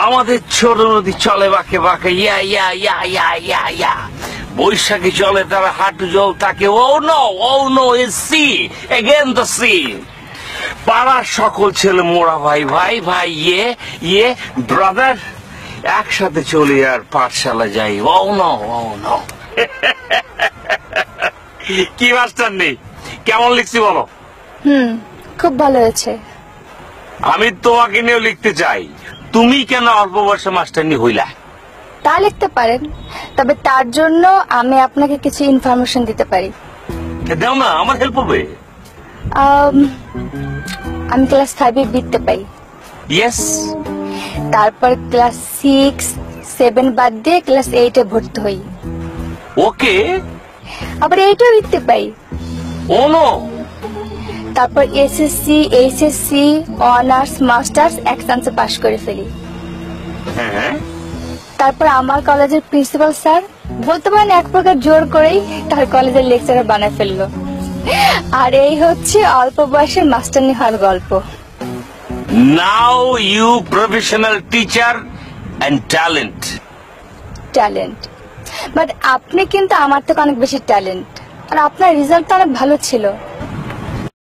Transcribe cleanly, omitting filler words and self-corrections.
আমাদের ছোট নদী চলে বাঁকে বাঁকে, ইয়া ইয়া ইয়া ইয়া ইয়া ইয়া। বৈশাখী চলে তারা হাঁটু জল থাকে, ও no is sea, again the sea. পাড়ার সকল ছেলে মোরা ভাই ভাই ভাই, ইয়ে ব্রাদার, একসাথে চলি আর পাঠশালা যাই, ও নো। কি মাস্টার নেই, কেমন লিখছি বলো? খুব ভালো হয়েছে। আমি তোমাকে নিয়েও লিখতে চাই। তুমি কেন অল্প বয়সে মাস্টারনি হইলা? তা লিখতে পারেন, তবে তার জন্য আমি আপনাকে কিছু ইনফরমেশন দিতে পারি। দাও না, আমার হেল্প হবে। আমি ক্লাস 5-এ বৃত্তে পাই। ইয়েস। তারপর ক্লাস 6, 7 বাদ দিয়ে ক্লাস 8-এ ভর্তি হই। ওকে। আবার 8-এও বৃত্তে পাই। ও নো। তারপর এসএসসি, এইচএসসি, অনার্স, মাস্টার্স এক চান্সে পাশ করে ফেলি। হ্যাঁ। তারপর আমার কলেজের প্রিন্সিপাল স্যার বলতে পারেন এক প্রকার জোর করেই তার কলেজের লেকচারার বানায় ফেললো। আর এই হচ্ছে অল্প বয়সে মাস্টারনি হওয়ার গল্প। Now you professional teacher and talent. But আপনি কিন্তু আমার থেকে অনেক বেশি ট্যালেন্ট, আর আপনার রেজাল্ট তো অনেক ভালো ছিল।